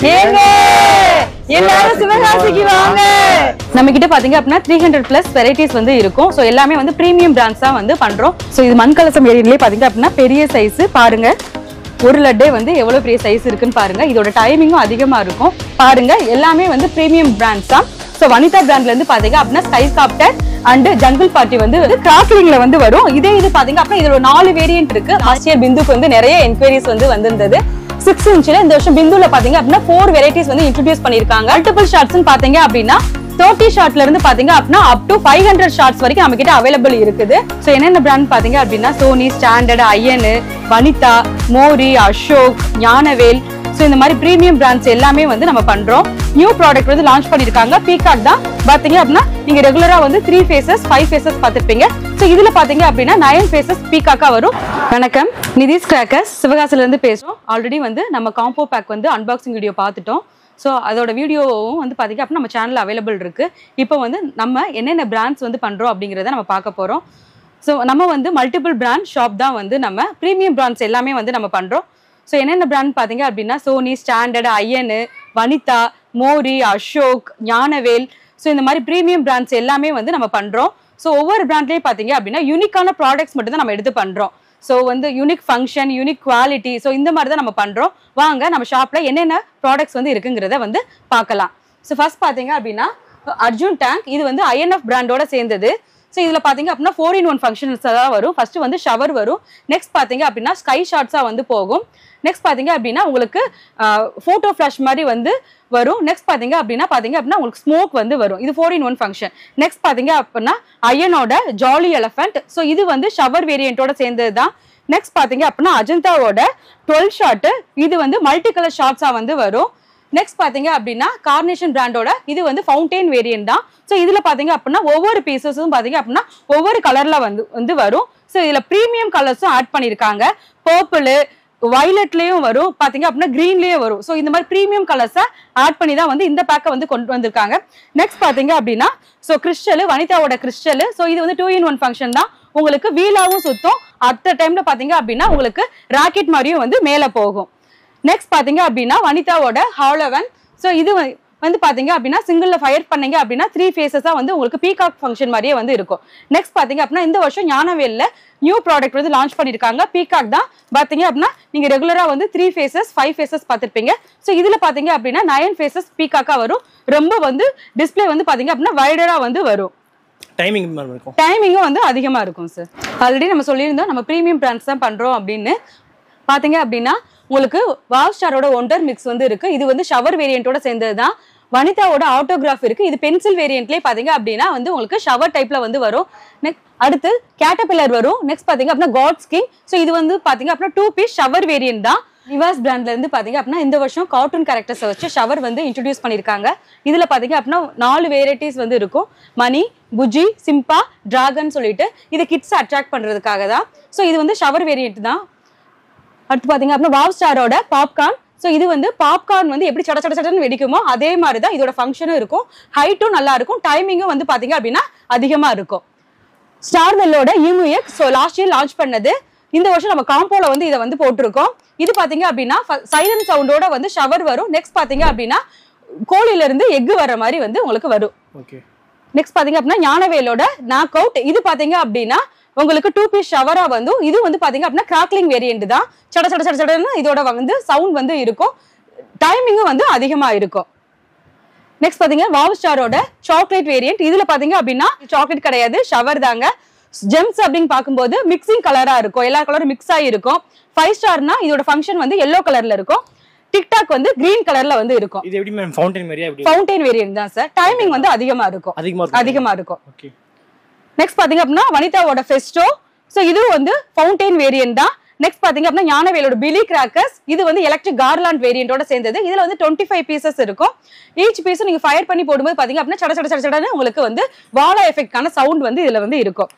ஏங்க எல்லாரும் சிவகாசிக்கு வாங்க. நம்ம கிட்ட பாத்தீங்க அப்படின்னா 300+ வெரைட்டிஸ் வந்து இருக்கும். சோ எல்லாமே வந்து பிரீமியம் பிராண்ட்ஸ் தான் வந்து பண்றோம். சோ இது மண்கலசம் ஏரியிலே பாத்தீங்க அப்படின்னா பெரிய சைஸ் பாருங்க. ஒரு லட்டே வந்து எவ்வளவு பெரிய சைஸ் இருக்குன்னு பாருங்க. இதோட டைமிங்கும் அதிகமா இருக்கும். பாருங்க எல்லாமே வந்து பிரீமியம் பிராண்ட்ஸ் தான். சோ வனிதா பிராண்ட்ல இருந்து பாத்தீங்க அப்படின்னா sky copter and jungle party வந்து கிராஸ்லிங்ல வந்து வரும். இதே இது பாத்தீங்க அப்படின்னா இதுல 4 வேரியன்ட் இருக்கு. லாஸ்ட் இயர் பிந்துக்கு வந்து நிறைய என்கொயரிஸ் வந்து வந்திருந்தது. 6 இன்ச்ல இந்த வருஷம் பிந்துல பாத்தீங்க அப்படின்னா 4 வெரைட்டிஸ் வந்து இன்ட்ரோடியூஸ் பண்ணிருக்காங்க. மல்டிபிள் ஷார்ட்ஸ் பாத்தீங்க அப்படின்னா 30 ஷார்ட்ல இருந்து பாத்தீங்க அப்படின்னா அப் டு 500 ஷார்ட்ஸ் வரைக்கும் நம்ம கிட்ட அவைலபிள் இருக்குது. சோ என்னென்ன பிராண்ட் பாத்தீங்க அப்படின்னா சோனி, ஸ்டாண்டர்ட், ஐயன், வனிதா, மோரி, அசோக், ஞானவேல். சோ இந்த மாதிரி பிரீமியம் பிராண்ட்ஸ் எல்லாமே வந்து நம்ம பண்றோம். நியூ ப்ராடக்ட் வந்து லான்ச் பண்ணிருக்காங்க. பீகாக் தான் பாத்தீங்க அப்படின்னா நீங்க ரெகுலரா வந்து 3 ஃபேசஸ் 5 ஃபேசஸ் பாத்துப்பீங்க. சோ இதுல பாத்தீங்க அப்படின்னா 9 ஃபேசஸ் பீகாக்கா வரும். வணக்கம், நிதிஷ் கிராக்கர்ஸ் சிவகாசில இருந்து பேசுறோம். ஆல்ரெடி வந்து நம்ம காம்போ பேக் வந்து அன்பாக்சிங் வீடியோ பார்த்துட்டோம். ஸோ அதோட வீடியோவும் வந்து பார்த்தீங்க அப்படின்னா நம்ம சேனலில் அவைலபிள் இருக்குது. இப்போ வந்து நம்ம என்னென்ன பிராண்ட்ஸ் வந்து பண்ணுறோம் அப்படிங்கிறத நம்ம பார்க்க போகிறோம். ஸோ நம்ம வந்து மல்டிபிள் பிராண்ட் ஷாப் தான் வந்து நம்ம ப்ரீமியம் பிராண்ட்ஸ் எல்லாமே வந்து நம்ம பண்ணுறோம். ஸோ என்னென்ன பிராண்ட் பார்த்தீங்க அப்படின்னா சோனி, ஸ்டாண்டர்ட், ஐயன், வனிதா, மோரி, அசோக், ஞானவேல். ஸோ இந்த மாதிரி ப்ரீமியம் பிராண்ட்ஸ் எல்லாமே வந்து நம்ம பண்ணுறோம். ஸோ ஒவ்வொரு பிராண்ட்லேயும் பார்த்தீங்க அப்படின்னா யூனிக்கான ப்ராடக்ட்ஸ் மட்டும் தான் நம்ம எடுத்து பண்ணுறோம். ஸோ வந்து unique function, unique quality, so இந்த மாதிரி தான் நம்ம பண்ணுறோம். வாங்க நம்ம ஷாப்பில் என்னென்ன ப்ராடக்ட்ஸ் வந்து இருக்குங்கிறத வந்து பார்க்கலாம். ஸோ ஃபர்ஸ்ட் பார்த்தீங்க அப்படின்னா அர்ஜுன் டேங்க். இது வந்து ஐஎன்எஃப் பிராண்டோட சேர்ந்தது. ஸோ இதில் பார்த்தீங்க அப்படின்னா 4-in-1 ஃபங்க்ஷன்ஸ் தான் வரும். ஃபர்ஸ்ட் வந்து ஷவர் வரும். நெக்ஸ்ட் பார்த்தீங்க அப்படின்னா ஸ்கை ஷாட்ஸாக வந்து போகும். நெக்ஸ்ட் பார்த்தீங்க அப்படின்னா உங்களுக்கு ஃபோட்டோ ஃப்ளாஷ் மாதிரி வந்து வரும். நெக்ஸ்ட் பார்த்தீங்க அப்படின்னா உங்களுக்கு ஸ்மோக் வந்து வரும். இது 4-in-1 ஃபங்க்ஷன். நெக்ஸ்ட் பார்த்தீங்க அப்படின்னா ஐயனோட ஜாலி எலஃபென்ட். ஸோ இது வந்து ஷவர் வேரியண்டோட சேர்ந்தது தான். நெக்ஸ்ட் பார்த்தீங்க அப்படின்னா அஜந்தாவோட 12 ஷாட். இது வந்து மல்டி கலர் ஷாட்ஸாக வந்து வரும். நெக்ஸ்ட் பார்த்தீங்க அப்படின்னா கார்னேஷன் பிராண்டோட இது வந்து ஃபவுண்டைன் வேரியன்ட் தான். ஸோ இதில் பார்த்தீங்க அப்படின்னா ஒவ்வொரு பீசஸும் பார்த்தீங்க அப்படின்னா ஒவ்வொரு கலரில் வந்து வரும். ஸோ இதில் ப்ரீமியம் கலர்ஸும் ஆட் பண்ணியிருக்காங்க. பர்பிள், வயலட்லயும் வரும், பாத்தீங்க அப்படின்னா கிரீன்லயே வரும். ஸோ இந்த மாதிரி ப்ரீமியம் கலர்ஸை ஆட் பண்ணி தான் வந்து இந்த பேக்கை வந்து கொண்டு வந்திருக்காங்க. நெக்ஸ்ட் பாத்தீங்க அப்படின்னா ஸோ கிறிஸ்டல், வனிதாவோட கிறிஸ்டல். ஸோ இது வந்து 2-in-1 ஃபங்க்ஷன் தான். உங்களுக்கு வீலாவும் சுத்தும். அட் டைம்ல பாத்தீங்க அப்படின்னா உங்களுக்கு ராக்கெட் மாதிரியும் வந்து மேல போகும். நெக்ஸ்ட் பாத்தீங்க அப்படின்னா வனிதாவோட ஹாலோவன். ஸோ இது வந்து பாத்தீங்க அப்படின்னா சிங்கிள்ல ஃபயர் பண்ணீங்க அப்படின்னா 3 ஃபேஸஸா வந்து உங்களுக்கு பீகாக் ஃபங்க்ஷன் மாதிரியே வந்து இருக்கும். நெக்ஸ்ட் பாத்தீங்க அப்படின்னா இந்த வருஷம் ஞானவேல்ல நியூ ப்ராடக்ட் வந்து லான்ச் பண்ணிருக்காங்க. பீகாக் தான் பாத்தீங்க அப்படின்னா நீங்க ரெகுலரா வந்து 3 ஃபேஸஸ் 5 ஃபேஸஸ் பார்த்திருப்பீங்க. ஸோ இதுல பாத்தீங்க அப்படின்னா 9 ஃபேஸஸ் பீகாக்கா வரும். ரொம்ப வந்து டிஸ்பிளே வந்து பாத்தீங்க அப்படின்னா வைடரா வந்து வரும். டைமிங்கும் வந்து அதிகமா இருக்கும் சார். ஆல்ரெடி நம்ம சொல்லியிருந்தோம் நம்ம பிரீமியம் பிராண்ட்ஸ் தான் பண்றோம் அப்படின்னு. பாத்தீங்க அப்படின்னா உங்களுக்கு வாவ் ஸ்டாரோட ஒண்டர் மிக்ஸ் வந்து இருக்கு. இது வந்து ஷவர் வேரியண்டோட சேர்ந்தது தான். வனிதாவோட ஆட்டோகிராஃப் இருக்கு. இது பென்சில் வேரியன்ட்லயே பாத்தீங்க அப்படின்னா வந்து உங்களுக்கு ஷவர் டைப்ல வந்து வரும். அடுத்து கேட்டபில்லர் வரும். நெக்ஸ்ட் பாத்தீங்க அப்படின்னா காட்ஸ் கிங். ஸோ இது வந்து பாத்தீங்க அப்படின்னா 2 பீஸ் ஷவர் வேரியன்ட் தான். ரிவாஸ் பிராண்ட்ல இருந்து பாத்தீங்க அப்படின்னா இந்த வருஷம் கார்ட்டூன் கேரக்டர்ஸ் வச்சு ஷவர் வந்து இன்ட்ரோடியூஸ் பண்ணிருக்காங்க. இதுல பாத்தீங்க அப்படின்னா 4 வெரைட்டிஸ் வந்து இருக்கும். மணி, புஜி, சிம்பா, டிராகன் சொல்லிட்டு இது கிட்ஸ் அட்ராக்ட் பண்றதுக்காக தான். ஸோ இது வந்து ஷவர் வேரியன்ட் தான். அடுத்து பாத்தீங்க அப்படின்னா வாவ் ஸ்டாரோட பாப்கார்ன். ஸோ இது வந்து பாப்கார்ன் வந்து எப்படி சட சட சடன்னு வெடிக்குமோ அதே மாதிரி தான் இதோட ஃபங்க்ஷனும் இருக்கும். ஹைட்டும் நல்லா இருக்கும். டைமிங்கும் வந்து பாத்தீங்க அப்படின்னா அதிகமா இருக்கும். ஸ்டார் வெல்லோட EMUX. So last year launch பண்ணது. இந்த வருஷம் நம்ம காம்போல வந்து இதை வந்து போட்டிருக்கோம். இது பாத்தீங்க அப்படின்னா சைலண்ட் சவுண்டோட வந்து ஷவர் வரும். நெக்ஸ்ட் பாத்தீங்க அப்படின்னா கோழில இருந்து எக் வர மாதிரி வந்து உங்களுக்கு வரும். நெக்ஸ்ட் பாத்தீங்க அப்படின்னா ஞானவேலோட நாக் அவுட். இது பாத்தீங்க அப்படின்னா உங்களுக்கு 2 பீஸ் ஷவரா வந்து இது வந்து பாத்தீங்க அப்படின்னா கிராக்லிங் வேரியன்ட் தான். சட சட சட சடன்னு இதோட வந்து சவுண்ட் வந்து இருக்கும். டைமிங்கும் வந்து அதிகமா இருக்கும். நெக்ஸ்ட் பாத்தீங்க வாவ் ஸ்டாரோட சாக்லேட் வேரியன்ட். இதுல பாத்தீங்க அப்படின்னா சாக்லேட் கிடையாது, ஷவர் தாங்க. ஜெம்ஸ் அப்படின்னு பார்க்கும்போது மிக்சிங் கலரா இருக்கும். எல்லா கலரும் மிக்ஸ் ஆகி இருக்கும். 5 ஸ்டார்னா இதோட ஃபங்க்ஷன் வந்து எல்லோ கலர்ல இருக்கும். டிக்டாக் வந்து கிரீன் கலர்ல வந்து இருக்கும். இது எப்படி மேம் ஃபவுண்டைன் வேரியா? ஃபவுண்டைன் வேரியன்ட் தான் சார். டைமிங் வந்து அதிகமா இருக்கும். அதிகமா இருக்கும். ஓகே. நெக்ஸ்ட் பாத்தீங்க அப்படின்னா வனிதாவோட ஃபெஸ்டோ. ஸோ இது வந்து ஃபவுண்டைன் வேரியன்ட் தான். நெக்ஸ்ட் பாத்தீங்க அப்படின்னா ஞானவேலோட பிலி கிராக்கர்ஸ். இது வந்து எலக்ட்ரிக் கார்லாண்ட் வேரியண்டோட சேர்ந்தது. இதுல வந்து 25 பீசஸ் இருக்கும். ஈச் பீஸும் நீங்க ஃபயர் பண்ணி போடும்போது பாத்தீங்க அப்படின்னா சட சட சட சடன்னு உங்களுக்கு வந்து வாலா எஃபெக்டான சவுண்ட் வந்து இதுல வந்து இருக்கும்.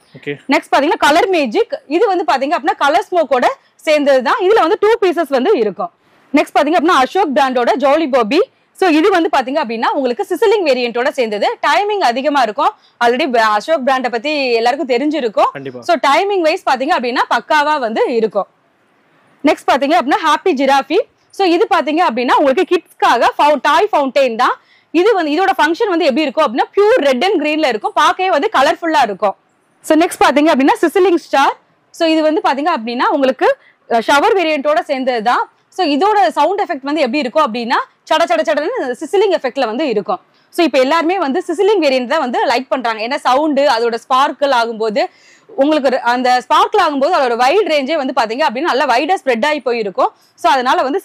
நெக்ஸ்ட் பாத்தீங்கன்னா கலர் மேஜிக். இது வந்து பாத்தீங்க அப்படின்னா கலர் ஸ்மோக்கோட சேர்ந்தது தான். இதுல வந்து 2 பீசஸ் வந்து இருக்கும். நெக்ஸ்ட் பாத்தீங்க அப்படின்னா அசோக் பிராண்டோட ஜாலி பாபி. ஸோ இது வந்து பாத்தீங்க அப்படின்னா உங்களுக்கு சிசிலிங் வேரியண்டோட சேர்ந்தது. டைமிங் அதிகமா இருக்கும். ஆல்ரெடி அசோக் பிராண்டை பத்தி எல்லாருக்கும் தெரிஞ்சிருக்கும். ஸோ டைமிங் வைஸ் பாத்தீங்க அப்படின்னா பக்காவா வந்து இருக்கும். நெக்ஸ்ட் பாத்தீங்க அப்படின்னா ஹாப்பி ஜிராஃபி. சோ இது பாத்தீங்க அப்படின்னா உங்களுக்கு கிட்ஸ்க்காக டாய் ஃபவுண்டைன் தான். இது வந்து இதோட ஃபங்க்ஷன் வந்து எப்படி இருக்கும் அப்படின்னா பியூர் ரெட் அண்ட் கிரீன்ல இருக்கும், பார்க்கவே வந்து கலர்ஃபுல்லா இருக்கும். சோ நெக்ஸ்ட் பாத்தீங்க அப்படின்னா சிசிலிங் ஸ்டார். சோ இது வந்து பாத்தீங்க அப்படின்னா உங்களுக்கு ஷவர் வேரியண்டோட சேர்ந்ததுதான். சோ இதோட சவுண்ட் எஃபெக்ட் வந்து எப்படி இருக்கும் அப்படின்னா சட சட சடன்னு சிசிலிங் எஃபெக்ட்ல வந்து இருக்கும். சோ இப்போ எல்லாருமே வந்து சிசிலிங் வேரியன்ட் தான் வந்து லைக் பண்றாங்க. ஏன்னா சவுண்டு அதோட ஸ்பார்க்கிள் ஆகும்போது உங்களுக்கு அந்த ஸ்பார்க்கிள் ஆகும்போது அதோட வைட் ரேஞ்சே வந்து பாத்தீங்க அப்படின்னா நல்லா வைடா ஸ்ப்ரெட் ஆகி போயிருக்கும். சோ அதனால வந்து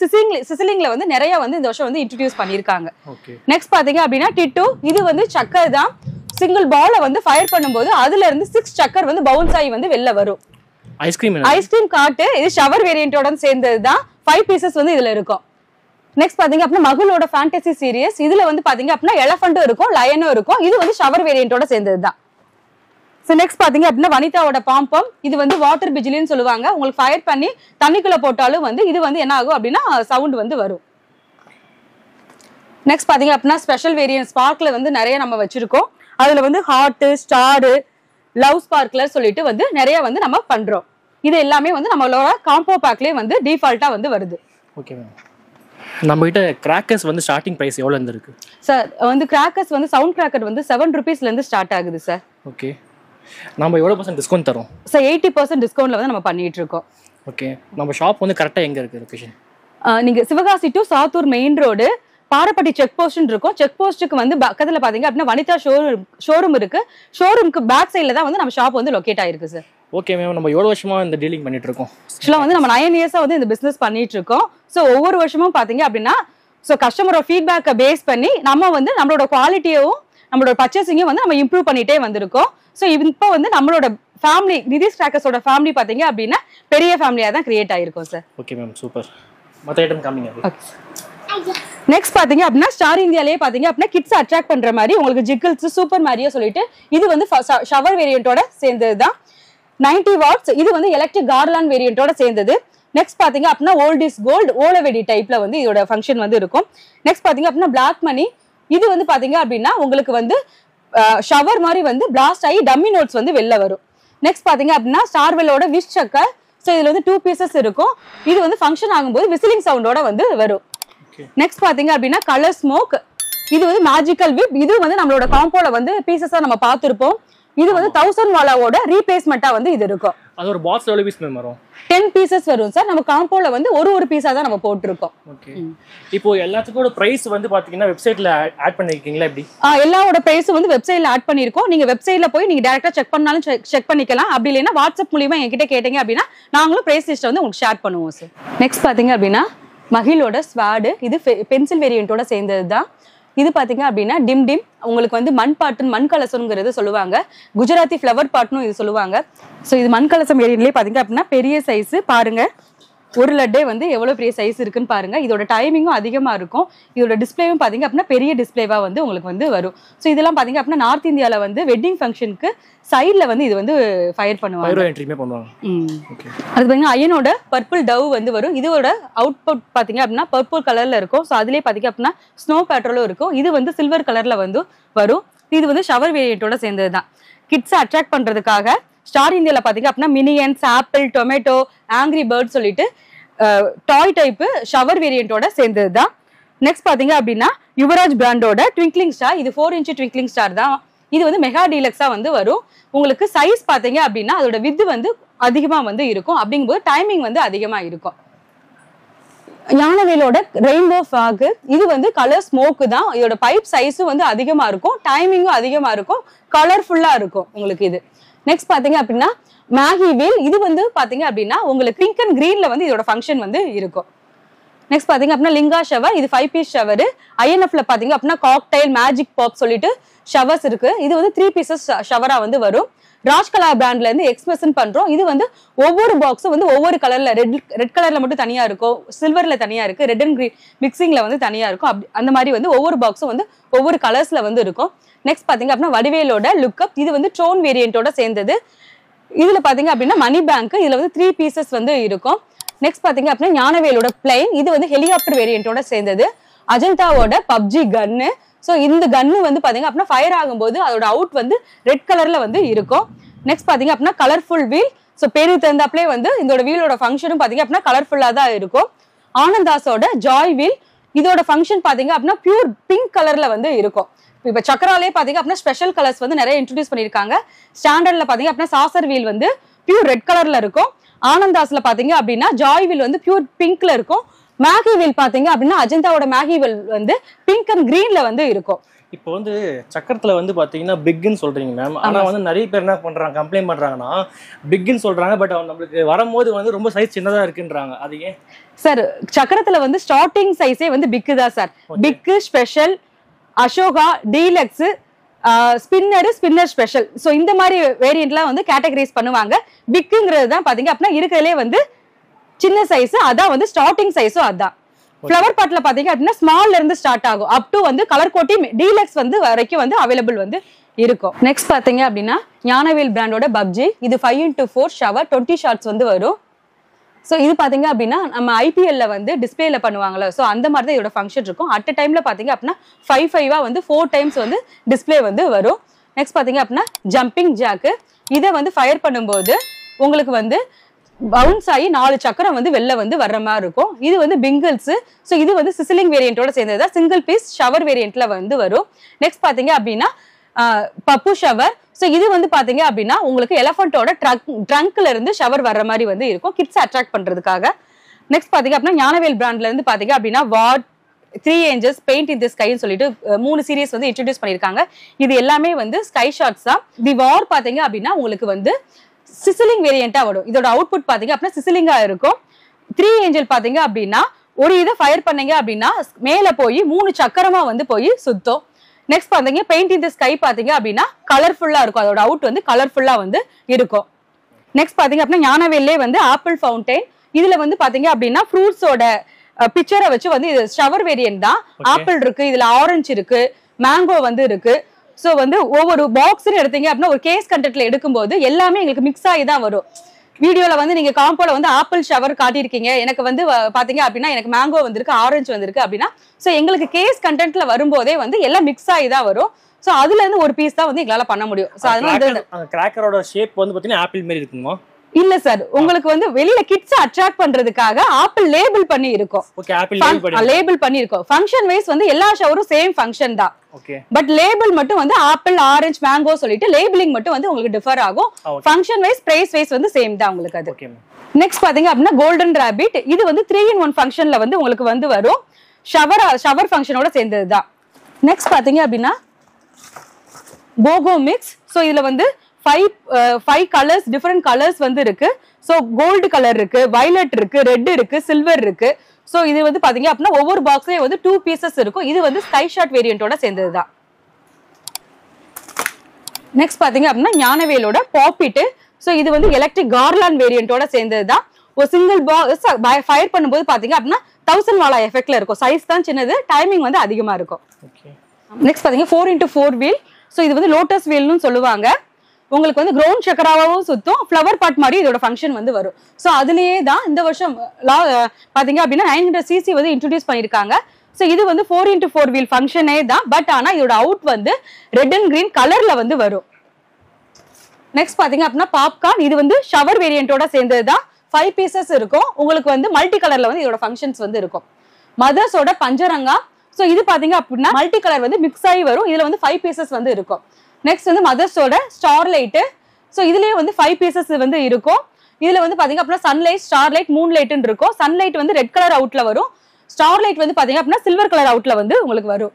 சிசிலிங்ல வந்து நிறைய வந்து இந்த வருஷம் வந்து இன்ட்ரோடியூஸ் பண்ணிருக்காங்க. நெக்ஸ்ட் பாத்தீங்க அப்படின்னா டிட்டு. இது வந்து சக்கர் தான். சிங்கிள் பால வந்து ஃபயர் பண்ணும்போது அதுல இருந்து 6 சக்கர் வந்து பவுன்ஸ் ஆகி வந்து வெளில வரும். ஐஸ்கிரீம் காட்டு. இது ஷவர் வேரியண்டோட சேர்ந்தது தான். 5 பீசஸ் வந்து இதுல இருக்கும். நெக்ஸ்ட் பாத்தீங்க அப்படின்னா மகளோட ஃபேண்டசி சீரியஸ். இதுல வந்து பாத்தீங்க அப்படின்னா எலஃபண்டும் இருக்கும், லயனும் இருக்கும். இது வந்து ஷவர் வேரியண்டோட சேர்ந்தது தான். சோ நெக்ஸ்ட் பாத்தீங்க அப்படின்னா வனிதாவோட பாம்பம். இது வந்து வாட்டர் பிஜிலின்னு சொல்லுவாங்க. உங்களுக்கு ஃபயர் பண்ணி தண்ணிக்குள்ள போட்டாலும் வந்து இது வந்து என்ன ஆகும் அப்படின்னா சவுண்ட் வந்து வரும். நெக்ஸ்ட் பாத்தீங்க அப்படின்னா ஸ்பெஷல் வேரியன்ட் ஸ்பார்க்ல வந்து நிறைய நம்ம வச்சிருக்கோம். அதுல வந்து ஹார்ட், ஸ்டார், லவ் ஸ்பார்க்லர் சொல்லிட்டு வந்து நிறைய வந்து நம்ம பண்றோம். இது எல்லாமே வந்து நம்மளோட காம்போ பேக்லயே வந்து டிஃபால்ட்டா வந்து வருது. Okay ma'am. நம்ம கிட்ட கிராக்கர்ஸ் வந்து ஸ்டார்டிங் பிரைஸ் எவ்வளவு இருந்து இருக்கு சார்? வந்து கிராக்கர்ஸ் வந்து சவுண்ட் கிராக்கர் வந்து 7 ரூபீஸ்ல இருந்து ஸ்டார்ட் ஆகுது சார். ஓகே. நம்ம எவ்வளவு % டிஸ்கவுண்ட் தரோம் சார்? 80% டிஸ்கவுண்ட்ல வந்து நம்ம பண்ணிட்டு இருக்கோம். ஓகே. நம்ம ஷாப் வந்து கரெக்ட்டா எங்க இருக்கு லொகேஷன்? நீங்க Sivakasi to Sattur main road Barappatti check post இருக்கும். செக் போஸ்ட்டுக்கு வந்து பக்கத்துல பாத்தீங்க அப்படின்னா வனிதா ஷோரூம் இருக்கு. ஷோரூமுக்கு பேக் சைடுல தான் வந்து நம்ம ஷாப் வந்து லொகேட் ஆயிருக்கு சார். Okay ma'am. நம்ம எவ்வளவு வருஷமா இந்த டீலிங் பண்ணிட்டு இருக்கோம்? ஆக்சுவலா வந்து நம்ம 9 இயர்ஸா வந்து இந்த பிசினஸ் பண்ணிட்டு இருக்கோம். சோ ஒவ்வொரு வருஷமும் பாத்தீங்க அப்படின்னா கஸ்டமரோட ஃபீட்பேக்கை பேஸ் பண்ணி நம்ம வந்து நம்மளோட குவாலிட்டியும் நம்மளோட பர்ச்சேசிங்கும் வந்து நம்ம இம்ப்ரூவ் பண்ணிட்டே வந்திருக்கோம். சோ இப்போ வந்து நம்மளோட ஃபேமிலி நிதிஷ் கிராக்கர்ஸோட ஃபேமிலி பாத்தீங்க அப்படின்னா பெரிய ஃபேமிலியா தான் கிரியேட் ஆயிருக்கும் சார். Okay ma'am, super. மத்த ஐட்டம் காமிங்க. நெக்ஸ்ட் பாத்தீங்க அப்படின்னா ஸ்டார் இந்தியாலயே பாத்தீங்க அப்படின்னா கிட்ஸ் அட்ராக்ட் பண்ற மாதிரி உங்களுக்கு ஜிகிள்ஸ், சூப்பர் மாரியோ சொல்லிட்டு இது வந்து ஷவர் வேரியண்டோட சேர்ந்ததுதான். 90 வாட்ஸ். இது வந்து எலக்ட்ரிக் கார்லாண்ட் வேரியண்டோட சேர்ந்தது. நெக்ஸ்ட் பாத்தீங்க அப்படின்னா ஓல்ட் இஸ் கோல்ட் ஓலவெடி டைப்ல வந்து இதோட ஃபங்க்ஷன் வந்து இருக்கும். நெக்ஸ்ட் பாத்தீங்க அப்படின்னா பிளாக் மணி. இது வந்து பாத்தீங்க அப்படின்னா உங்களுக்கு வந்து ஷவர் மாதிரி வந்து பிளாஸ்ட் ஆகி டம்மி நோட்ஸ் வந்து வெளில வரும். நெக்ஸ்ட் பாத்தீங்க அப்படின்னா ஸ்டார்வெல்லோட விஷ் சக்கர். ஸோ இதுல வந்து 2 பீசஸ் இருக்கும். இது வந்து ஃபங்க்ஷன் ஆகும்போது விசிலிங் சவுண்டோட வந்து வரும். நெக்ஸ்ட் பாத்தீங்க அப்படின்னா கலர் ஸ்மோக். இது வந்து மேஜிக்கல் விப். இது வந்து நம்மளோட காம்போல வந்து பீசஸா நம்ம பார்த்திருப்போம். இது வந்து 1000 வாலாவோட ரீப்ளேஸ்மெண்டா வந்து இது இருக்கும். அது ஒரு பாக்ஸ் எவ்வளவு பீஸ் வரும்? 10 பீசஸ் வரும் சார். நம்ம காம்போல வந்து ஒரு பீஸா தான் நம்ம போட்டுருக்கோம். ஓகே. இப்போ எல்லாத்துக்கும் பிரைஸ் வந்து பாத்தீங்கன்னா வெப்சைட்ல ஆட் பண்ணிருக்கீங்களா எப்படி? எல்லாரோட பிரைஸ் வந்து வெப்சைட்ல ஆட் பண்ணிருக்கோம். நீங்க வெப்சைட்ல போய் நீங்க டைரக்டா செக் பண்ணாலும் செக் பண்ணிக்கலாம். அப்படி இல்லைன்னா வாட்ஸ்அப் மூலமா என்கிட்ட கேட்டீங்க அப்படின்னா நாங்களும் பிரைஸ் லிஸ்ட் வந்து உங்களுக்கு ஷேர் பண்ணுவோம் சார். நெக்ஸ்ட் பாத்தீங்க அப்படின்னா மகிழோட ஸ்வாடு. இது பென்சில் வேரியண்டோட சேர்ந்தது தான். இது பாத்தீங்க அப்படின்னா டிம் டிம். உங்களுக்கு வந்து மண் பாட்டுன்னு மண் கலசம்ங்கிறது சொல்லுவாங்க. குஜராத்தி ஃப்ளவர் பாட்டுன்னு இது சொல்லுவாங்க. ஸோ இது மண் கலசம் வேரியன்ட்லேயே பாத்தீங்க அப்படின்னா பெரிய சைஸ் பாருங்க. ஒரு லட்டே வந்து எவ்வளவு பெரிய சைஸ் இருக்குன்னு பாருங்க. இதோட டைமிங்கும் அதிகமா இருக்கும். இதோட டிஸ்பிளேவும் பாத்தீங்க அப்படின்னா பெரிய டிஸ்பிளேவா வந்து உங்களுக்கு வந்து வரும். ஸோ இதெல்லாம் பாத்தீங்க அப்படின்னா நார்த் இந்தியால வந்து வெட்டிங் ஃபங்க்ஷனுக்கு சைட்ல வந்து இது வந்து ஃபயர் பண்ணுவாங்க. அது பாத்தீங்கன்னா அயனோட பர்பிள் டவ் வந்து வரும். இதோட அவுட்புட் பாத்தீங்க அப்படின்னா பர்பிள் கலர்ல இருக்கும். ஸோ அதுலயே பாத்தீங்க அப்படின்னா ஸ்னோ பேட்ரோலும் இருக்கும். இது வந்து சில்வர் கலர்ல வந்து வரும். இது வந்து ஷவர் வேரியண்டோட சேர்ந்ததுதான். கிட்ஸ் அட்ராக்ட் பண்றதுக்காக ஸ்டார் இந்தியால பாத்தீங்க அப்படின்னா minions, apple, tomato, angry bird சொல்லிட்டு டாய் டைப் ஷவர் வேரியண்டோட சேர்ந்ததுதான். நெக்ஸ்ட் பாத்தீங்க அப்படின்னா யுவராஜ் பிராண்டோட ட்விங்க்லிங் ஸ்டார். இது 4 இன்ச் ட்விங்க்லிங் ஸ்டார் தான். இது வந்து மெகா டீலக்ஸா வந்து வரும். உங்களுக்கு சைஸ் பாத்தீங்க அப்படின்னா அதோட வித் வந்து அதிகமா வந்து இருக்கும். அப்படிங்கும்போது டைமிங் வந்து அதிகமா இருக்கும். யானவேலோட ரெயின்போ ஃபாக். இது வந்து கலர் ஸ்மோக்கு தான். இதோட பைப் சைஸும் வந்து அதிகமா இருக்கும். டைமிங்கும் அதிகமா இருக்கும். கலர்ஃபுல்லா இருக்கும் உங்களுக்கு இது. நெக்ஸ்ட் பாத்தீங்க அப்படின்னா மேகி வீல். இது வந்து பாத்தீங்க அப்படின்னா உங்களுக்கு பிங்க் அண்ட் கிரீன்ல வந்து இதோட ஃபங்க்ஷன் வந்து இருக்கும். நெக்ஸ்ட் பாத்தீங்க அப்படின்னா லிங்கா ஷவர். இது 5 பீஸ் ஷவர். ஐஎன்எஃப்ல பாத்தீங்க அப்படின்னா காக்டைல், மேஜிக் பாப் சொல்லிட்டு ஷவர்ஸ் இருக்கு. இது வந்து 3 பீசஸ் ஷவரா வந்து வரும். ராஜ்கலா பிராண்ட்ல இருந்து எக்ஸ்பிரஷன் பண்றோம். இது வந்து ஒவ்வொரு பாக்ஸும் வந்து ஒவ்வொரு கலர்ல ரெட் கலர்ல மட்டும் தனியா இருக்கும், சில்வர்ல தனியா இருக்கு, ரெட் அண்ட் கிரீன் மிக்சிங்ல வந்து தனியா இருக்கும். அந்த மாதிரி வந்து ஒவ்வொரு பாக்ஸும் வந்து ஒவ்வொரு கலர்ஸ்ல வந்து இருக்கும். நெக்ஸ்ட் பாத்தீங்க அப்படின்னா வடிவேலோட லுக்கப். இது வந்து டோன் வேரியண்டோட சேர்ந்தது. இதுல பாத்தீங்க அப்படின்னா மணி பேங்க். இதுல வந்து 3 பீசஸ் வந்து இருக்கும். நெக்ஸ்ட் பாத்தீங்க அப்படின்னா ஞானவேலோட பிளைன். இது வந்து ஹெலிகாப்டர் வேரியண்டோட சேர்ந்தது. அஜந்தாவோட பப்ஜி கன்னு. ஸோ இந்த கன்னு வந்து பாத்தீங்க அப்படின்னா ஃபயர் ஆகும்போது அதோட அவுட் வந்து ரெட் கலர்ல வந்து இருக்கும். நெக்ஸ்ட் பாத்தீங்க அப்படின்னா கலர்ஃபுல் வீல். ஸோ பேரு தந்தாப்லே வந்து இதோட வீலோட ஃபங்க்ஷனும் பாத்தீங்க அப்படின்னா கலர்ஃபுல்லா தான் இருக்கும். ஆனந்தாஸோட ஜாய் வீல். இதோட ஃபங்க்ஷன் பாத்தீங்க அப்படின்னா பியூர் பிங்க் கலர்ல வந்து இருக்கும். இப்ப சக்கராலே பாத்தீங்க அப்படின்னா ஸ்பெஷல் கலர்ஸ் வந்து நிறைய இன்ட்ரோடியூஸ் பண்ணிருக்காங்க. ஸ்டாண்டர்ட்ல பாத்தீங்க அப்படின்னா சாசர் வீல் வந்து பியூர் ரெட் கலர்ல இருக்கும். ஆனந்தாஸ்ல பாத்தீங்க அப்படின்னா ஜாய் வீல் வந்து பியூர் பிங்க்ல இருக்கும். மேகி வீல் பாத்தீங்க அப்படின்னா அஜந்தாவோட மேகி வீல் வந்து பிங்க் அண்ட் கிரீன்ல வந்து இருக்கும். இப்போ வந்து சக்கரத்துல வந்து பாத்தீங்கன்னா பிக்னு சொல்றீங்க மேம். ஆனா வந்து நிறைய பேர் என்ன பண்றாங்க, கம்ப்ளைண்ட் பண்றாங்கன்னா பிக்னு சொல்றாங்க, பட் நம்மளுக்கு வரும்போது வந்து ரொம்ப சைஸ் சின்னதா இருக்குன்றாங்க. அது ஏன் சார்? சக்கரத்துல வந்து ஸ்டார்டிங் சைஸே வந்து பிக்கு தான் சார். பிக்கு, special, Ashoka, deluxe, spinner special. So இந்த மாதிரி வேரியன்ட்லாம் வந்து கேட்டகரைஸ் பண்ணுவாங்க. பிக்குங்கிறது தான் பாத்தீங்க அப்படின்னா இருக்கிறதுலே வந்து சின்ன சைஸ், அதான் வந்து ஸ்டார்டிங் சைஸும் அதான். ஃப்ளவர் பாட்ல பாத்தீங்க அப்படின்னா ஸ்மால்ல இருந்து ஸ்டார்ட் ஆகும் அப் டு வந்து கலர் கோட்டி டீலக்ஸ் வந்து வரைக்கும் வந்து அவைலபிள் வந்து இருக்கும். நெக்ஸ்ட் பாத்தீங்க அப்படின்னா ஞானவேல் பிராண்டோட பப்ஜி. இது 5x4 ஷவர் 20 ஷார்ட்ஸ் வந்து வரும். ஸோ இது பாத்தீங்க அப்படின்னா நம்ம ஐபிஎல்ல வந்து டிஸ்பிளேல பண்ணுவாங்கல்ல, ஸோ அந்த மாதிரி தான் இதோட ஃபங்க்ஷன் இருக்கும். அட் அ டைம்ல பாத்தீங்க அப்படின்னா 5 வந்து 4 டைம்ஸ் வந்து டிஸ்பிளே வந்து வரும். நெக்ஸ்ட் பாத்தீங்க அப்படின்னா ஜம்பிங் ஜாக்கு. இதை வந்து ஃபயர் பண்ணும்போது உங்களுக்கு வந்து பவுன்ஸ் ஆகி 4 சக்கரம் வந்து வெளில வந்து வர்ற மாதிரி இருக்கும். இது வந்து பிங்கிள்ஸ். ஸோ இது வந்து சிசிலிங் வேரியன்ட்டோட சேர்ந்ததா சிங்கிள் பீஸ் ஷவர் வேரியன்ட்ல வந்து வரும். நெக்ஸ்ட் பாத்தீங்க அப்படின்னா பப்பு ஷவர். ஸோ இது வந்து பாத்தீங்க அப்படின்னா உங்களுக்கு எலஃபண்டோட ட்ரங்க்ல இருந்து ஷவர் வர்ற மாதிரி வந்து இருக்கும், கிட்ஸ் அட்ராக்ட் பண்றதுக்காக. நெக்ஸ்ட் பாத்தீங்க அப்படின்னா ஞானவேல் பிராண்ட்ல இருந்து பாத்தீங்க அப்படின்னா வாட் 3 inches பெயிண்ட் இன் தி ஸ்கைன்னு சொல்லிட்டு 3 சீரீஸ் வந்து இன்ட்ரோடியூஸ் பண்ணிருக்காங்க. இது எல்லாமே வந்து ஸ்கை ஷாட்ஸ் தான். தி வார் பாத்தீங்க அப்படின்னா உங்களுக்கு வந்து சிசிலிங் வேரியண்டா வரும். இதோட அவுட்புட் பாத்தீங்க அப்படின்னா சிசிலிங்கா இருக்கும். 3 angel பாத்தீங்க அப்படின்னா ஒரு இதை ஃபயர் பண்ணீங்க அப்படின்னா மேல போய் 3 சக்கரமா வந்து போய் சுத்தம். நெக்ஸ்ட் பாத்தீங்க பெயிண்ட் இன் தி ஸ்கை பாத்தீங்க அப்படின்னா கலர்ஃபுல்லா இருக்கும். அதோட அவுட் வந்து கலர்ஃபுல்லா வந்து இருக்கும். நெக்ஸ்ட் பாத்தீங்க அப்படின்னா ஞானவேல்லே வந்து ஆப்பிள் ஃபவுண்டைன். இதுல வந்து பாத்தீங்க அப்படின்னா ஃப்ரூட்ஸோட பிக்சரை வச்சு வந்து இது ஷவர் வேரியன்ட் தான். ஆப்பிள் இருக்கு, இதுல ஆரஞ்சு இருக்கு, மேங்கோ வந்து இருக்கு. ஸோ வந்து ஒவ்வொரு பாக்ஸ்ன்னு எடுத்தீங்க அப்படின்னா ஒரு கேஸ் கண்டென்ட்ல எடுக்கும்போது எல்லாமே எங்களுக்கு மிக்ஸ் ஆகி தான் வரும். வீடியோல வந்து நீங்க காம்போல வந்து ஆப்பிள் ஷவர் காட்டியிருக்கீங்க, எனக்கு வந்து பாத்தீங்க அப்படின்னா எனக்கு மேங்கோ வந்திருக்கு, ஆரஞ்சு வந்திருக்கு அப்படின்னா ஸோ எங்களுக்கு கேஸ் கண்டென்ட்ல வரும்போதே வந்து எல்லாம் மிக்ஸ் ஆகி தான் வரும். ஸோ அதுல இருந்து ஒரு பீஸ் தான் வந்து எங்களால பண்ண முடியும். ஸோ அதனால கிராக்கரோட ஷேப் வந்து பாத்தீங்கன்னா ஆப்பிள் மாதிரி இருக்குமா? இல்ல சார், உங்களுக்கு வந்து வெளியில கிட்ஸ் அட்ராக்ட் பண்றதுக்காக ஆப்பிள் லேபிள் பண்ணி இருக்கும். ஓகே, ஆப்பிள் லேபிள் பண்ணி இருக்கும். ஃபங்க்ஷன் வைஸ் வந்து எல்லா ஷவரும் சேம் ஃபங்க்ஷன் தான். ஓகே, பட் லேபிள் மட்டும் வந்து ஆப்பிள், ஆரஞ்சு, மேங்கோ சொல்லிட்டு லேபிளிங் மட்டும் வந்து உங்களுக்கு டிஃபர் ஆகும். ஃபங்க்ஷன் வைஸ் பிரைஸ் வைஸ் வந்து சேம் தான் உங்களுக்கு அது. ஓகே. நெக்ஸ்ட் பாத்தீங்க அப்படின்னா கோல்டன் ராபிட். இது வந்து 3-in-1 ஃபங்க்ஷன்ல வந்து உங்களுக்கு வந்து வரும். ஷவர் ஃபங்க்ஷனோட சேர்ந்தது தான். நெக்ஸ்ட் பாத்தீங்க அப்படின்னா போகோ மிக்ஸ். ஸோ இதுல வந்து 5 கலர்ஸ், டிஃபரெண்ட் கலர்ஸ் வந்து இருக்கு. ஸோ கோல்டு கலர் இருக்கு, வயலட் இருக்கு, ரெட் இருக்கு, சில்வர் இருக்கு. ஸோ இது வந்து பாத்தீங்க அப்படின்னா ஒவ்வொரு பாக்ஸ்லயும் வந்து 2 பீசஸ் இருக்கும். இது வந்து ஸ்கை ஷாட் வேரியன்ட்டோட சேர்ந்தது தான். நெக்ஸ்ட் பாத்தீங்க அப்படின்னா ஞானவேலோட பாப்பிட். ஸோ இது வந்து எலக்ட்ரிக் கார்லாண்ட் வேரியன்ட்டோட சேர்ந்தது தான். ஒரு சிங்கிள் பாக்ஸ் ஃபயர் பண்ணும்போது பாத்தீங்க அப்படின்னா 1000 வாலா எஃபெக்ட்ல இருக்கும். சைஸ் தான் சின்னது, டைமிங் வந்து அதிகமா இருக்கும். நெக்ஸ்ட் பாத்தீங்க 4x4 வீல். ஸோ இது வந்து லோட்டஸ் வீல்னு சொல்லுவாங்க. உங்களுக்கு வந்து கிரவுண்ட் சக்கராவும் சுத்தும், ஃப்ளவர் பாட் மாதிரி இதோட ஃபங்க்ஷன் வந்து வரும். ஸோ அதுலயே தான் இந்த வருஷம் பாத்தீங்க அப்படின்னா 900cc வந்து இன்ட்ரோடியூஸ் பண்ணிருக்காங்க. ஸோ இது வந்து 4x4 வீல் ஃபங்க்ஷனே தான். பட் ஆனா இதோட அவுட் வந்து ரெட் அண்ட் கிரீன் கலர்ல வந்து வரும். நெக்ஸ்ட் பாத்தீங்க அப்படின்னா பாப்கார்ன். இது வந்து ஷவர் வேரியன்ட்டோட சேர்ந்தது தான். 5 பீசஸ் இருக்கும். உங்களுக்கு வந்து மல்டி கலர்ல வந்து இதோட ஃபங்க்ஷன்ஸ் வந்து இருக்கும். மதர்ஸோட பஞ்சரங்கா. ஸோ இது பாத்தீங்க அப்படின்னா மல்டி கலர் வந்து மிக்ஸ் ஆகி வரும். இதுல வந்து 5 பீசஸ் வந்து இருக்கும். நெக்ஸ்ட் வந்து மதர்ஸோட ஸ்டார்லைட். ஸோ இதுலயே வந்து 5 பீசஸ் வந்து இருக்கும். இதுல வந்து பாத்தீங்க அப்படின்னா சன்லைட், ஸ்டார்லைட், மூன்லைட்னு இருக்கும். சன்லைட் வந்து ரெட் கலர் அவுட்ல வரும். ஸ்டார்லைட் வந்து பாத்தீங்க அப்படின்னா சில்வர் கலர் அவுட்ல வந்து உங்களுக்கு வரும்.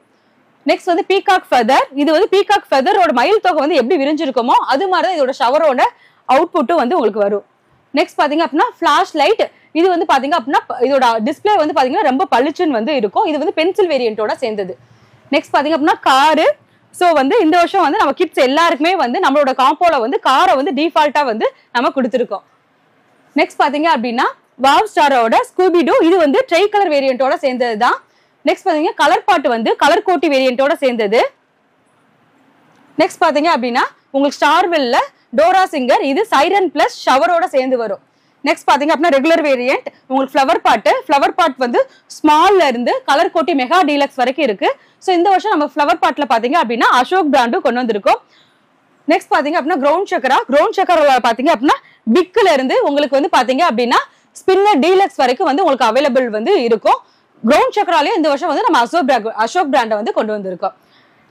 நெக்ஸ்ட் வந்து பீகாக் ஃபெதர். இது வந்து பீகாக் ஃபெதரோட மயில் தொகை வந்து எப்படி விரிஞ்சிருக்குமோ அது மாதிரி தான் இதோட ஷவரோட அவுட்புட்டும் வந்து உங்களுக்கு வரும். நெக்ஸ்ட் பாத்தீங்க அப்படின்னா ஃபிளாஷ் லைட். இது வந்து பாத்தீங்க அப்படின்னா இதோட டிஸ்பிளே வந்து பாத்தீங்கன்னா ரொம்ப பளிச்சுன்னு வந்து இருக்கும். இது வந்து பென்சில் வேரியன்ட்டோட சேர்ந்தது. நெக்ஸ்ட் பாத்தீங்க அப்படின்னா காரு. ஸோ வந்து இந்த வருஷம் வந்து நம்ம கிட்ஸ் எல்லாருக்குமே வந்து நம்மளோட காம்போல வந்து காரை வந்து டிஃபால்ட்டா வந்து நம்ம கொடுத்துருக்கோம். நெக்ஸ்ட் பாத்தீங்க அப்படின்னா வாவ் ஸ்டாரோட ஸ்கூபிடோ. இது வந்து ட்ரை கலர் வேரியன்ட்டோட சேர்ந்தது தான். நெக்ஸ்ட் பாத்தீங்க கலர் பாட்டு வந்து கலர் கோட்டி வேரியன்ட்டோட சேர்ந்தது. நெக்ஸ்ட் பாத்தீங்க அப்படின்னா உங்களுக்கு ஸ்டார்வெல்ல டோரா சிங்கர். இது சைரன் பிளஸ் ஷவரோட சேர்ந்து வரும். நெக்ஸ்ட் பாத்தீங்க அப்படின்னா ரெகுலர் வேரியன்ட். உங்களுக்கு ஃப்ளவர் பாட் வந்து ஸ்மால்ல இருந்து கலர் கோட்டி மெகா டீலக்ஸ் வரைக்கும் இருக்கு. ஸோ இந்த வருஷம் நம்ம ஃப்ளவர் பாட்ல பாத்தீங்க அப்படின்னா அசோக் பிராண்டும் கொண்டு வந்திருக்கோம். நெக்ஸ்ட் பாத்தீங்க அப்படின்னா கிரவுண்ட் சக்கரா பாத்தீங்க அப்படின்னா பிக்ல இருந்து உங்களுக்கு வந்து பாத்தீங்க அப்படின்னா ஸ்பின்னர் டீலக்ஸ் வரைக்கும் வந்து உங்களுக்கு அவைலபிள் வந்து இருக்கும். கிரவுண்ட் சக்கராலையும் இந்த வருஷம் வந்து நம்ம அசோக் பிராண்டை வந்து கொண்டு வந்திருக்கோம்.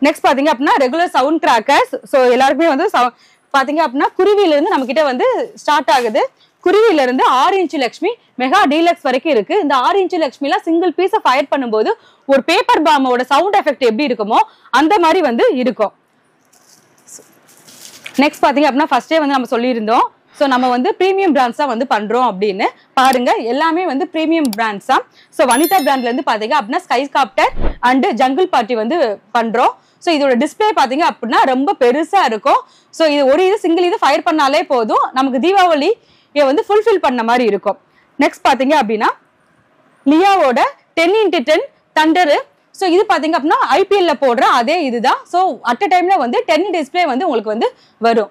நெக்ஸ்ட் பாத்தீங்க அப்படின்னா ரெகுலர் சவுண்ட் கிராக்கர்ஸ். ஸோ எல்லாருக்குமே வந்து பாத்தீங்க அப்படின்னா குருவில இருந்து நம்ம கிட்ட வந்து ஸ்டார்ட் ஆகுது. குருவில இருந்து 6 இன்ச் லக்ஷ்மி மெகா டீலக்ஸ் வரைக்கும் இருக்கு. இந்த 6 இன்ச் லக்ஷ்மில சிங்கிள் பீஸை ஃபயர் பண்ணும்போது ஒரு பேப்பர் பாமோட சவுண்ட் எஃபெக்ட் எப்படி இருக்குமோ அந்த மாதிரி வந்து இருக்கும். நெக்ஸ்ட் பாத்தீங்க அப்படின்னா ஃபர்ஸ்டே வந்து நம்ம சொல்லியிருந்தோம். ஸோ நம்ம வந்து ப்ரீமியம் பிராண்ட்ஸ் தான் வந்து பண்றோம் அப்படின்னு பாருங்க. எல்லாமே வந்து ப்ரீமியம் பிராண்ட்ஸ் தான். ஸோ வனிதா பிராண்ட்ல இருந்து பாத்தீங்க அப்படின்னா sky copter and jungle party வந்து பண்றோம். ஸோ இதோட டிஸ்பிளே பாத்தீங்க அப்படின்னா ரொம்ப பெருசா இருக்கும். ஸோ இது ஒரு சிங்கிள் இது ஃபயர் பண்ணாலே போதும், நமக்கு தீபாவளி வந்து ஃபுல்ஃபில் பண்ண மாதிரி இருக்கும். நெக்ஸ்ட் பாத்தீங்க அப்படின்னா லியாவோட 10x10 தண்டரு. ஸோ இது பாத்தீங்க அப்படின்னா ஐபிஎல்ல போடுற அதே இதுதான். ஸோ அட் அ டைம்ல வந்து 10 டிஸ்பிளே வந்து உங்களுக்கு வந்து வரும்.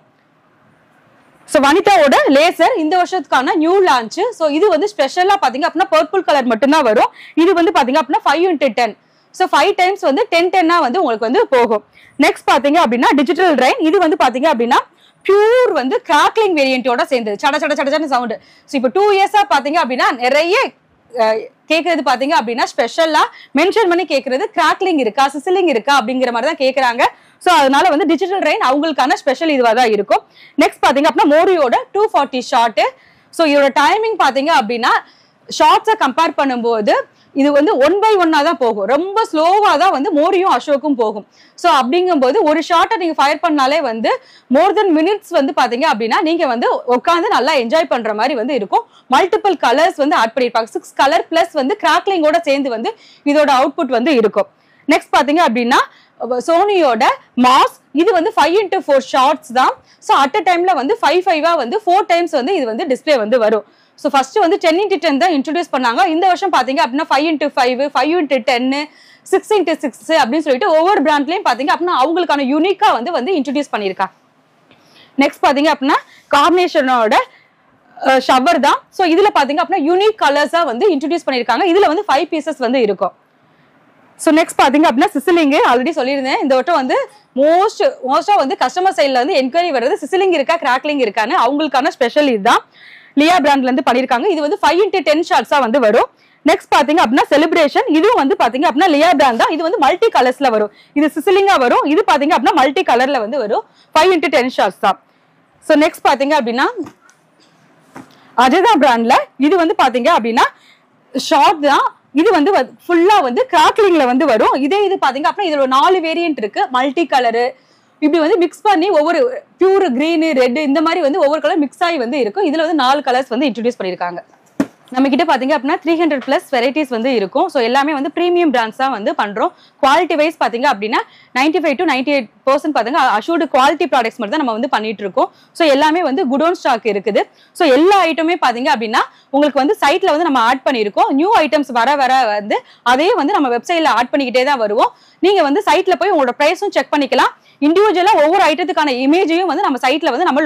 ஸோ வனிதாவோட லேசர் இந்த வருஷத்துக்கான நியூ லான்ச். ஸோ இது வந்து ஸ்பெஷலா பாத்தீங்க அப்படின்னா பர்பிள் கலர் மட்டும்தான் வரும். இது வந்து பாத்தீங்க அப்படின்னா 5x10. ஸோ 5 டைம்ஸ் வந்து 10 வந்து உங்களுக்கு வந்து போகும். நெக்ஸ்ட் பாத்தீங்க அப்படின்னா டிஜிட்டல் ரெயின். இது வந்து பாத்தீங்க அப்படின்னா பியூர் வந்து கிராக்லிங் வேரியன்ட்டோட சேர்ந்தது. சட சட சடன்னு சவுண்டு. ஸோ இப்போ 2 இயர்ஸா பாத்தீங்க அப்படின்னா நிறைய கேட்கறது பாத்தீங்க அப்படின்னா ஸ்பெஷலா மென்ஷன் பண்ணி கேட்கறது கிராக்லிங் இருக்கா சிசிலிங் இருக்கா அப்படிங்கிற மாதிரி தான் கேட்கறாங்க. ஸோ அதனால வந்து டிஜிட்டல் ரெயின் அவங்களுக்கான ஸ்பெஷல் இதுவா தான் இருக்கும். நெக்ஸ்ட் பாத்தீங்க அப்படின்னா மோரியோட 240 ஷார்ட். ஸோ இதோட டைமிங் பாத்தீங்க அப்படின்னா ஷார்ட்ஸை கம்பேர் பண்ணும்போது இது வந்து 1/1 தான் போகும். ரொம்ப ஸ்லோவா தான் வந்து மோரியும் அசோக்கும் போகும். ஸோ அப்படிங்கும்போது ஒரு ஷார்ட்டை நீங்க ஃபயர் பண்ணாலே வந்து மோர் தென் மினிட்ஸ் வந்து பாத்தீங்க அப்படின்னா நீங்க வந்து உட்காந்து நல்லா என்ஜாய் பண்ற மாதிரி வந்து இருக்கும். மல்டிபிள் கலர்ஸ் வந்து ஆட் பண்ணிருப்பாங்க. 6 கலர் பிளஸ் வந்து கிராக்லிங்கோட சேர்ந்து வந்து இதோட அவுட்புட் வந்து இருக்கும். நெக்ஸ்ட் பாத்தீங்க அப்படின்னா சோனியோட மாஸ். இது வந்து 5x4 ஷார்ட்ஸ் தான். ஸோ அட் அ டைம்ல வந்து 5 வந்து 4 டைம்ஸ் வந்து இது வந்து டிஸ்பிளே வந்து வரும். ஸோ ஃபர்ஸ்ட் வந்து 10x10 தான் இன்ட்ரோடியூஸ் பண்ணாங்க. இந்த வருஷம் பாத்தீங்க அப்படின்னா 5x5 5x10 6x6 அப்படின்னு சொல்லிட்டு ஒவ்வொரு பிராண்ட்லயும் பாத்தீங்க அப்படின்னா அவங்களுக்கான யூனிக்கா வந்து இன்ட்ரோடியூஸ் பண்ணிருக்காங்க. நெக்ஸ்ட் பாத்தீங்க அப்படின்னா காம்பினேஷனோட ஷவர் தான். ஸோ இதுல பாத்தீங்க அப்படின்னா யூனிக் கலர்ஸா வந்து இன்ட்ரோடியூஸ் பண்ணிருக்காங்க. இதுல வந்து 5 பீசஸ் வந்து இருக்கும். ஸோ நெக்ஸ்ட் பாத்தீங்க அப்படின்னா சிசிலிங் ஆல்ரெடி சொல்லியிருந்தேன். இந்த வட்டம் வந்து மோஸ்டா வந்து கஸ்டமர் சைட்ல வந்து என்கொயரி வருது சிசிலிங் இருக்கா கிராக்லிங் இருக்கான்னு. அவங்களுக்கான ஸ்பெஷல் இதுதான் லியா பிராண்ட்ல இருந்து பண்ணிருக்காங்க. இது வந்து 5x10 ஷார்ட்ஸா வந்து வரும். நெக்ஸ்ட் பாத்தீங்க அப்படின்னா செலிப்ரேஷன். இதுவும் வந்து பாத்தீங்க அப்படின்னா லியா பிராண்ட் தான். இது வந்து மல்டி கலர்ஸ்ல வரும். இது சிசிலிங்கா வரும். இது பாத்தீங்க அப்படின்னா மல்டி கலர்ல வந்து வரும். 5x10 ஷார்ட்ஸ் தான். ஸோ நெக்ஸ்ட் பாத்தீங்க அப்படின்னா அஜதா பிராண்ட்ல இது வந்து பாத்தீங்க அப்படின்னா ஷார்ட் தான். இது வந்து ஃபுல்லா வந்து கிராக்லிங்ல வந்து வரும். இதே இது பாத்தீங்க அப்படின்னா இதுல 4 வேரியன்ட் இருக்கு. மல்டி கலரு இப்படி வந்து மிக்ஸ் பண்ணி ஒவ்வொரு பியூர் கிரீன் ரெட் இந்த மாதிரி வந்து ஒவ்வொரு கலர் மிக்ஸ் ஆகி வந்து இருக்கும். இதுல வந்து 4 கலர்ஸ் வந்து இன்ட்ரோடியூஸ் பண்ணிருக்காங்க. நம்ம கிட்ட பாத்தீங்க அப்படின்னா 300+ வெரைட்டிஸ் வந்து இருக்கும். ஸோ எல்லாமே வந்து ப்ரீமியம் பிராண்ட்ஸ் தான் வந்து பண்றோம். குவாலிட்டி வைஸ் பாத்தீங்க அப்படின்னா 95 to 98% பாத்தீங்க அஷூர்டு குவாலிட்டி ப்ராடக்ட்ஸ் மட்டும் தான் நம்ம வந்து பண்ணிட்டு இருக்கோம். ஸோ எல்லாமே வந்து குடோன் ஸ்டாக் இருக்குது. ஸோ எல்லா ஐட்டமே பாத்தீங்க அப்படின்னா உங்களுக்கு வந்து சைட்ல வந்து நம்ம ஆட் பண்ணிருக்கோம். நியூ ஐட்டம்ஸ் வர வந்து அதே வந்து நம்ம வெப்சைட்ல ஆட் பண்ணிக்கிட்டே தான் வருவோம். நீங்க வந்து சைட்ல போய் உங்களோட பிரைஸும் செக் பண்ணிக்கலாம். இண்டிவிஜுவலா ஒவ்வொரு ஐட்டத்துக்கான இமேஜையும் வந்து நம்ம சைட்ல வந்து நம்ம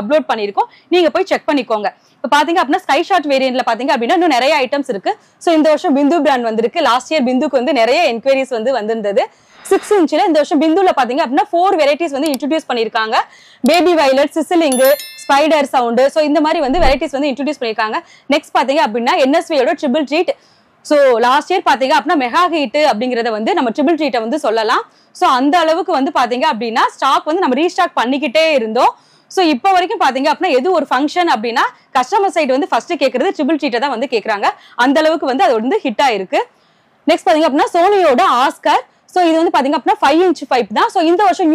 அப்லோட் பண்ணிருக்கோம். நீங்க போய் செக் பண்ணிக்கோங்க. இப்போ பாத்தீங்க அப்படின்னா ஸ்கை ஷாட் வேரியன்ட்ல பாத்தீங்க அப்படின்னா இன்னும் நிறைய ஐட்டம்ஸ் இருக்கு. ஸோ இந்த வருஷம் பிந்து பிராண்ட் வந்திருக்கு. லாஸ்ட் இயர் பிந்துக்கு வந்து நிறைய என்கொயரிஸ் வந்து வந்திருந்தது. 6 இன்ச்ல இந்த வருஷம் பிந்துல பாத்தீங்க அப்படின்னா 4 வெரைட்டிஸ் வந்து இன்ட்ரோடியூஸ் பண்ணிருக்காங்க. Baby violet, sizzling, spider sound. So இந்த மாதிரி வந்து வெரைட்டிஸ் வந்து இன்ட்ரோடியூஸ் பண்ணிருக்காங்க. நெக்ஸ்ட் பாத்தீங்க அப்படின்னா NSVயோட triple treat. So last year பாத்தீங்க அப்படின்னா மெகா ஹீட் அப்படிங்கறத வந்து நம்ம ட்ரிபிள் ட்ரீட்டை வந்து சொல்லலாம். ஸோ அந்த அளவுக்கு வந்து பாத்தீங்க அப்படின்னா ஸ்டாக் வந்து நம்ம ரீஸ்டாக் பண்ணிக்கிட்டே இருந்தோம். ஸோ இப்போ வரைக்கும் பாத்தீங்க அப்படின்னா எது ஒரு ஃபங்க்ஷன் அப்படின்னா கஸ்டமர் சைடு வந்து ஃபர்ஸ்ட் கேட்கறது ட்ரிபிள் ட்ரீட்டை தான் வந்து கேட்கறாங்க. அந்த அளவுக்கு வந்து அது வந்து ஹிட் ஆயிருக்கு. நெக்ஸ்ட் பாத்தீங்க அப்படின்னா சோனியோட ஆஸ்கர். ஸோ இது வந்து பாத்தீங்க அப்படின்னா 5 inch பைப் தான். ஸோ இந்த வருஷம்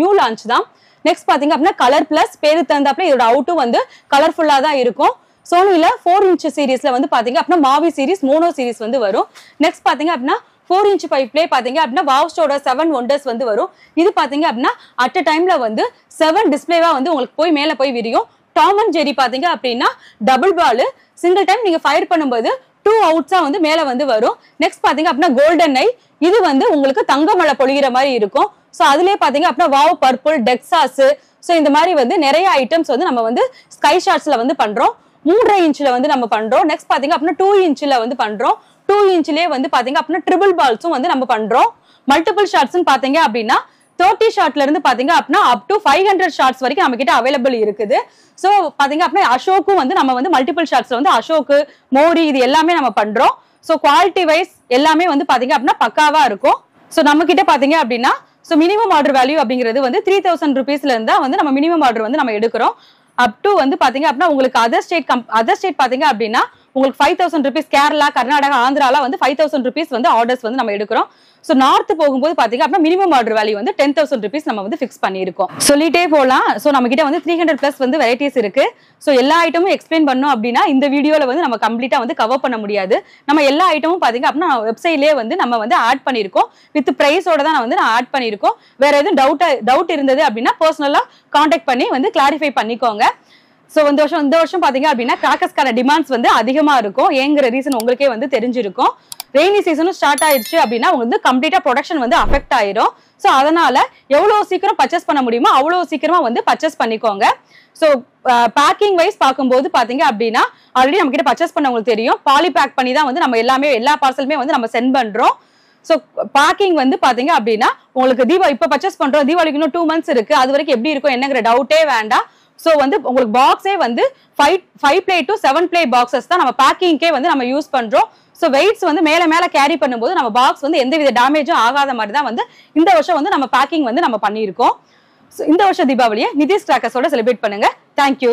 நியூ லான்ச் தான். நெக்ஸ்ட் பாத்தீங்க அப்படின்னா கலர் பிளஸ் பேரு தந்தாப்புல இதோட அவுட்டும் வந்து கலர்ஃபுல்லா தான் இருக்கும். சோனில 4 inch சீரீஸ்ல வந்து பாத்தீங்க அப்படின்னா மாவி சீரீஸ், மோனோ சீரீஸ் வந்து வரும். நெக்ஸ்ட் பாத்தீங்க அப்படின்னா 4 inch பைப்லேயே பாத்தீங்க அப்படின்னா வாவ்ஸ்டோட 7 ஒண்டர்ஸ் வந்து வரும். இது பாத்தீங்க அப்படின்னா அட் அ டைம்ல வந்து 7 டிஸ்பிளேவா வந்து உங்களுக்கு போய் மேல போய் விரியும். டாம் அண்ட் ஜெரி பாத்தீங்க அப்படின்னா டபுள் பால் சிங்கிள் டைம் நீங்க ஃபயர் பண்ணும்போது 2 அவுட்ஸா வந்து மேல வந்து வரும். நெக்ஸ்ட் பாத்தீங்க அப்படின்னா கோல்டன் ஐ. இது வந்து உங்களுக்கு தங்க மழை பொழிகிற மாதிரி இருக்கும். ஸோ அதுலயே பாத்தீங்க அப்படின்னா வாவ் பர்பிள், டெக்ஸாஸ். ஸோ இந்த மாதிரி வந்து நிறைய ஐட்டம்ஸ் வந்து நம்ம வந்து ஸ்கை ஷாட்ஸ்ல வந்து பண்றோம். 3.5 inchல வந்து நம்ம பண்றோம். நெக்ஸ்ட் பாத்தீங்க அப்படின்னா 2 inchல வந்து பண்றோம். 2 inchலயே வந்து பாத்தீங்க அப்படின்னா ட்ரிபிள் பால்ஸும் வந்து நம்ம பண்றோம். மல்டிபிள் ஷாட்ஸ் பாத்தீங்க அப்படின்னா 30 ஷார்ட்ல இருந்து பாத்தீங்க அப்படின்னா அப் டு 500 ஷார்ட்ஸ் வரைக்கும் நம்ம கிட்ட அவைலபிள் இருக்குது. சோ பாத்தீங்க அப்படின்னா அசோக்கும் வந்து நம்ம வந்து மல்டிபிள் ஷார்ட்ஸ்ல வந்து அசோக்கு, மோரி இது எல்லாமே நம்ம பண்றோம். சோ குவாலிட்டி வைஸ் எல்லாமே வந்து பாத்தீங்க அப்படின்னா பக்காவா இருக்கும். சோ நம்ம கிட்ட பாத்தீங்க அப்படின்னா சோ மினிமம் ஆர்டர் வேல்யூ அப்படிங்கிறது வந்து 3000 rupeesல இருந்தா வந்து நம்ம மினிமம் ஆர்டர் வந்து நம்ம எடுக்கிறோம். அப் டு வந்து பாத்தீங்க அப்படின்னா உங்களுக்கு அதர் ஸ்டேட் பாத்தீங்க அப்படின்னா உங்களுக்கு 5000 rupees, கேரளா, கர்நாடகா, ஆந்திரால வந்து 5000 rupees வந்து ஆர்டர்ஸ் வந்து நம்ம எடுக்கிறோம். சோ நார்த் போகும்போது பாத்தீங்க அப்படின்னா மினிமம் ஆர்டர் வேல்யூ வந்து 10,000 rupees நம்ம வந்து ஃபிக்ஸ் பண்ணியிருக்கோம். சொல்லிட்டே போலாம். சோ நம்ம கிட்ட வந்து 300+ வந்து வெரைட்டிஸ் இருக்கு. சோ எல்லா ஐட்டமும் எக்ஸ்பிளைன் பண்ணோம் அப்படின்னா இந்த வீடியோல வந்து நம்ம கம்ப்ளீட்டா வந்து கவர் பண்ண முடியாது. நம்ம எல்லா ஐட்டமும் பாத்தீங்க அப்படின்னா வெப்சைட்லயே வந்து நம்ம வந்து ஆட் பண்ணிருக்கோம். வித் பிரைஸோட தான் நான் ஆட் பண்ணிருக்கோம். வேற எதுவும் டவுட் இருந்தது அப்படின்னா பர்சனலா கான்டாக்ட் பண்ணி வந்து கிளாரிஃபை பண்ணிக்கோங்க. சோ இந்த வருஷம் பாத்தீங்க அப்படின்னா கிராக்கர்ஸ்க்கான டிமாண்ட்ஸ் வந்து அதிகமா இருக்கும். ஏங்கிற ரீசன் உங்களுக்கே வந்து தெரிஞ்சிருக்கும். ரெய்னி சீசனும் ஸ்டார்ட் ஆயிடுச்சு அப்படின்னா உங்களுக்கு வந்து கம்ப்ளீட்டா ப்ரொடக்ஷன் வந்து அஃபெக்ட் ஆயிரும். சோ அதனால எவ்வளவு சீக்கிரம் பர்ச்சேஸ் பண்ண முடியுமோ அவ்வளவு சீக்கிரமா வந்து பர்ச்சேஸ் பண்ணிக்கோங்க. சோ பேக்கிங் வைஸ் பார்க்கும்போது பாத்தீங்க அப்படின்னா ஆல்ரெடி நம்ம கிட்ட பர்ச்சேஸ் பண்ணவங்களுக்கு தெரியும். பாலி பேக் பண்ணி தான் வந்து நம்ம எல்லா பார்சலுமே வந்து நம்ம சென்ட் பண்றோம். சோ பேக்கிங் வந்து பாத்தீங்க அப்படின்னா உங்களுக்கு இப்ப பர்ச்சேஸ் பண்றோம், தீபாவளிக்கு இன்னும் 2 months இருக்கு, அது வரைக்கும் எப்படி இருக்கும் என்னங்கிற டவுட்டே வேண்டாம். சோ வந்து உங்களுக்கு பாக்ஸே வந்து 5 play to 7 play பாக்ஸஸ் தான் நம்ம பேக்கிங்க்கே வந்து நம்ம யூஸ் பண்றோம். சோ வெயிட்ஸ் வந்து மேல கேரி பண்ணும்போது நம்ம பாக்ஸ் வந்து எந்தவித டேமேஜும் ஆகாத மாதிரி தான் வந்து இந்த வருஷம் வந்து நம்ம பேக்கிங் வந்து நம்ம பண்ணியிருக்கோம். இந்த வருஷம் தீபாவளியை நிதிஷ் கிராக்கர்ஸோட செலிப்ரேட் பண்ணுங்க. தேங்க்யூ.